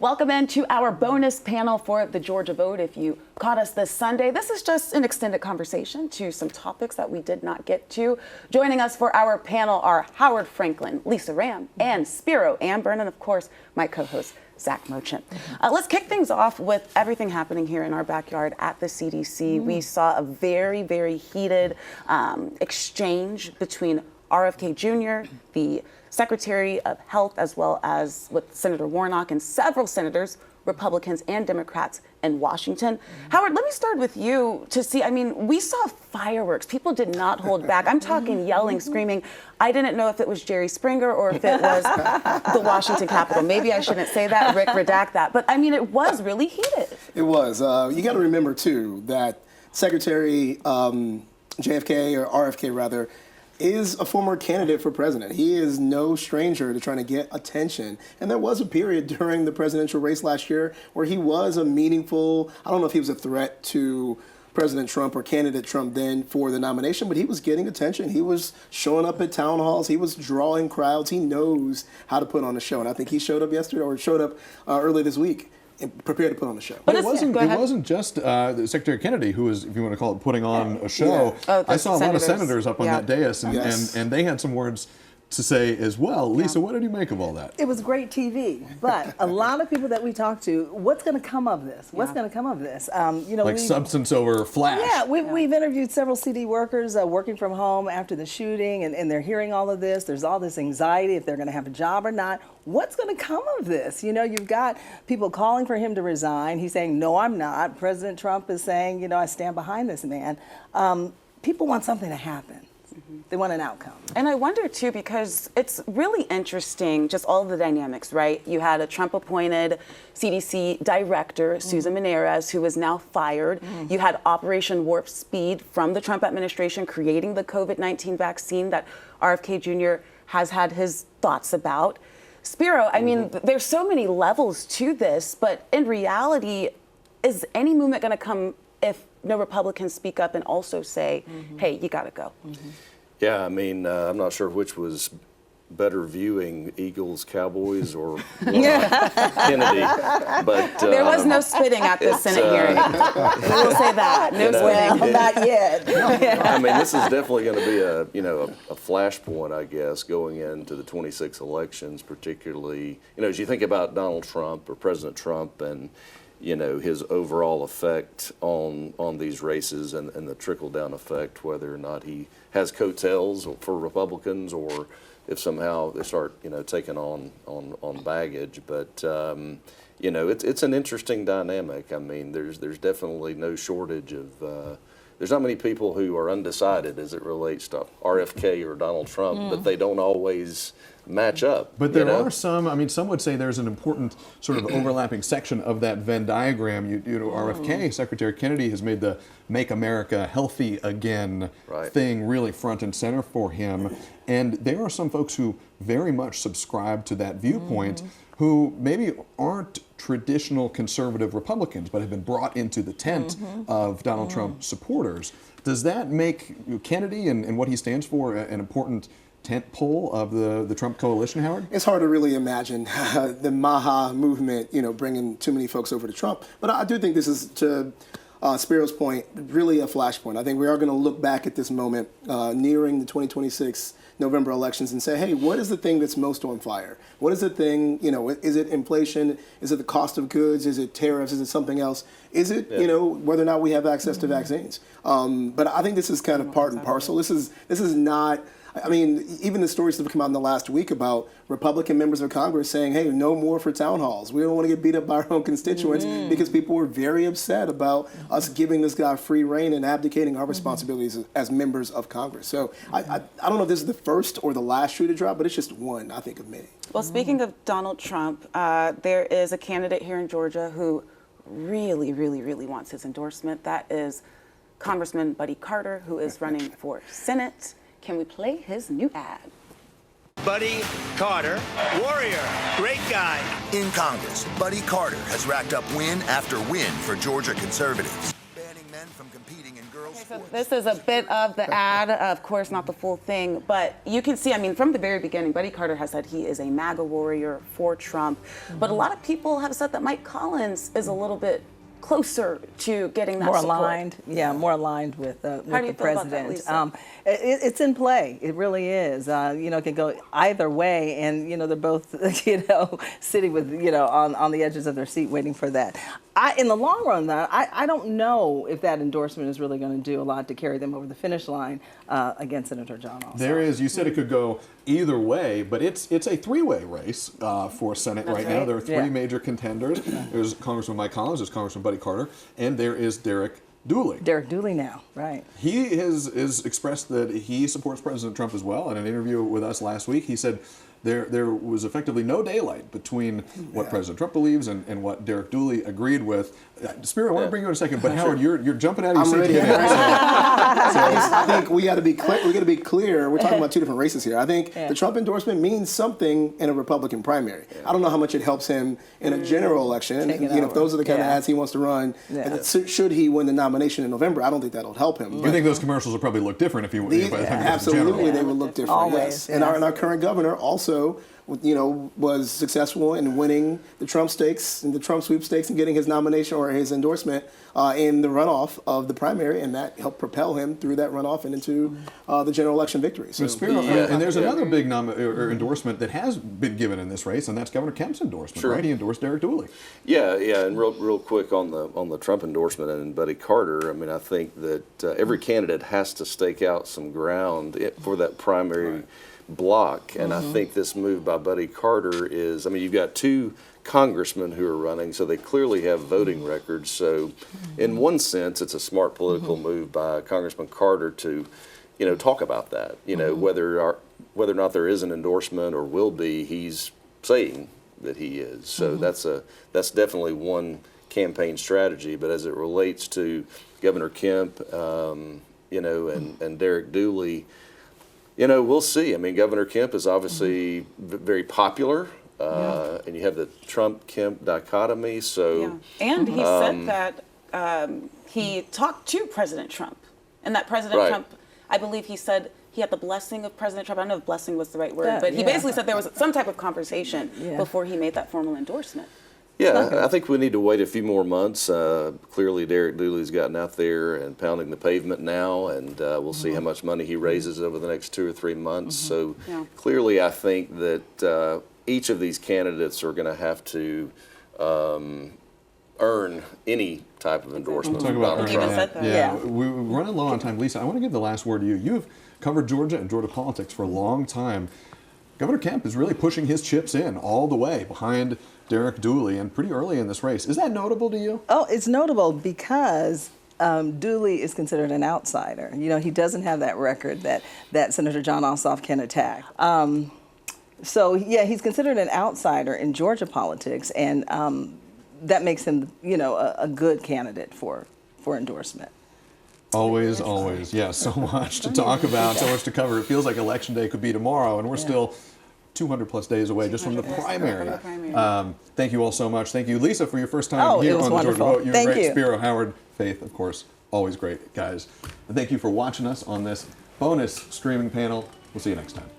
Welcome into our bonus panel for the Georgia vote. If you caught us this Sunday, this is just an extended conversation to some topics that we did not get to. Joining us for our panel are Howard Franklin, Lisa Ram, and Spiro Amber, and of course, my co-host, Zach Merchant. Let's kick things off with everything happening here in our backyard at the CDC. We saw a very, very heated exchange between RFK Jr., the Secretary of Health, as well as with Senator Warnock and several senators, Republicans and Democrats in Washington. Howard, let me start with you to see, we saw fireworks. People did not hold back. I'm talking yelling, screaming. I didn't know if it was Jerry Springer or if it was the Washington Capitol. Maybe I shouldn't say that, Rick, redact that. But it was really heated. It was. You got to remember, too, that Secretary JFK, or RFK rather, is a former candidate for president. He is no stranger to trying to get attention. And there was a period during the presidential race last year where he was a meaningful, I don't know if he was a threat to President Trump or candidate Trump then for the nomination, but he was getting attention. He was showing up at town halls. He was drawing crowds. He knows how to put on a show. And I think he showed up yesterday or showed up early this week, prepared to put on the show. But it wasn't just Secretary Kennedy who was, if you want to call it, putting on a show. Yeah. I saw a lot of senators up on that dais, and they had some words to say as well. Lisa, what did you make of all that? It was great TV, but a lot of people that we talked to, what's going to come of this? What's going to come of this? Like substance over flash. Yeah, we've interviewed several CD workers working from home after the shooting, and they're hearing all of this. There's all this anxiety if they're going to have a job or not. What's going to come of this? You've got people calling for him to resign. He's saying, no, I'm not. President Trump is saying, I stand behind this man. People want something to happen. They want an outcome. And I wonder, too, because it's really interesting, just all of the dynamics, right? You had a Trump-appointed CDC director, Susan Menares, who is now fired. You had Operation Warp Speed from the Trump administration creating the COVID-19 vaccine that RFK Jr. has had his thoughts about. Spiro, there's so many levels to this, but in reality, is any movement going to come if no Republicans speak up and also say, hey, you got to go? Yeah, I'm not sure which was better viewing, Eagles, Cowboys, or Kennedy. But there was no spitting at the Senate hearing. We'll say that. No spitting. Not yet. This is definitely going to be a flashpoint, I guess, going into the 26 elections, particularly, as you think about Donald Trump or President Trump and his overall effect on these races and the trickle-down effect, whether or not he has coattails for Republicans or if somehow they start, taking on baggage. But, it's an interesting dynamic. There's definitely no shortage of there's not many people who are undecided as it relates to RFK or Donald Trump, but they don't always match up. But there are some, some would say there's an important sort of overlapping section of that Venn diagram. RFK, Secretary Kennedy has made the Make America Healthy Again thing really front and center for him. And there are some folks who very much subscribe to that viewpoint who maybe aren't traditional conservative Republicans, but have been brought into the tent of Donald Trump supporters. Does that make Kennedy and what he stands for an important tent pole of the Trump coalition, Howard? It's hard to really imagine the Maha movement, bringing too many folks over to Trump. But I do think this is, to Spiro's point, really a flashpoint. I think we are going to look back at this moment nearing the 2026 November elections and say, hey, what is the thing that's most on fire? What is the thing, is it inflation? Is it the cost of goods? Is it tariffs? Is it something else? Is it, whether or not we have access to vaccines? But I think this is kind of part and parcel. This is not, even the stories that have come out in the last week about Republican members of Congress saying, hey, no more for town halls. We don't want to get beat up by our own constituents because people were very upset about us giving this guy free rein and abdicating our responsibilities as members of Congress. So I don't know if this is the first or the last shoe to drop, but it's just one, I think, of many. Well, speaking of Donald Trump, there is a candidate here in Georgia who really, really, really wants his endorsement. That is Congressman Buddy Carter, who is running for Senate. Can we play his new ad? Buddy Carter, warrior, great guy. In Congress, Buddy Carter has racked up win after win for Georgia conservatives. Banning banned from competing in girls' So sports. this is a bit of the ad, of course, not the full thing, but you can see, I mean, from the very beginning, Buddy Carter has said he is a MAGA warrior for Trump, but a lot of people have said that Mike Collins is a little bit closer to getting that More support. aligned, more aligned with the How do you feel about that, president. Lisa? It's in play. It really is. It can go either way, and they're both sitting with on the edges of their seat, waiting for that. In the long run, though, I don't know if that endorsement is really going to do a lot to carry them over the finish line against Senator John Ossoff. There is. You said it could go either way, but it's a three-way race for Senate right now. There are three major contenders. There's Congressman Mike Collins, there's Congressman Buddy Carter, and there is Derek Dooley. Derek Dooley now, right. He has expressed that he supports President Trump as well. In an interview with us last week, he said there was effectively no daylight between what President Trump believes and what Derek Dooley agreed with. Spiro, I want to bring you in a second, but Howard, you're jumping out of your seat. I think we got to be clear. We got to be clear. We're talking about two different races here. I think the Trump endorsement means something in a Republican primary. I don't know how much it helps him in a general election. If those are the kind of ads he wants to run, and should he win the nomination in November, I don't think that'll help him. You think those commercials will probably look different if you by the time you get to absolutely general. they would look different. Always, yes. And our current governor also, was successful in winning the Trump stakes and the Trump sweepstakes and getting his nomination or his endorsement in the runoff of the primary, and that helped propel him through that runoff and into the general election victory. So, Spiro, and there's another big endorsement that has been given in this race, and that's Governor Kemp's endorsement. Right? He endorsed Derek Dooley. Yeah, and real quick on the Trump endorsement and Buddy Carter. I mean, I think that every candidate has to stake out some ground for that primary block, and I think this move by Buddy Carter is, I mean, you've got two congressmen who are running, so they clearly have voting records. So in one sense, it's a smart political move by Congressman Carter to, talk about that. Whether or not there is an endorsement or will be, he's saying that he is. So that's definitely one campaign strategy. But as it relates to Governor Kemp, and Derek Dooley, we'll see. I mean, Governor Kemp is obviously very popular, and you have the Trump-Kemp dichotomy. So, and he said that he talked to President Trump, and that President Trump, I believe he said he had the blessing of President Trump. I don't know if blessing was the right word, but he basically said there was some type of conversation before he made that formal endorsement. Yeah, I think we need to wait a few more months. Clearly, Derek Dooley's gotten out there and pounding the pavement now, and we'll see how much money he raises over the next 2 or 3 months. So clearly, I think that each of these candidates are going to have to earn any type of endorsement. Talk about Even said that. Yeah, we're running low on time. Lisa, I want to give the last word to you. You've covered Georgia and Georgia politics for a long time. Governor Kemp is really pushing his chips in all the way behind Derek Dooley and pretty early in this race. Is that notable to you? Oh, it's notable because Dooley is considered an outsider. He doesn't have that record that Senator John Ossoff can attack. So he's considered an outsider in Georgia politics, and that makes him, a good candidate for endorsement. Always. Yeah, so much to talk about, so much to cover. It feels like Election Day could be tomorrow, and we're still 200 plus days away just from the primary. Thank you all so much. Thank you, Lisa, for your first time here on the Georgia Vote. You're great. Spiro, Howard, Faith, of course, always great, guys. And thank you for watching us on this bonus streaming panel. We'll see you next time.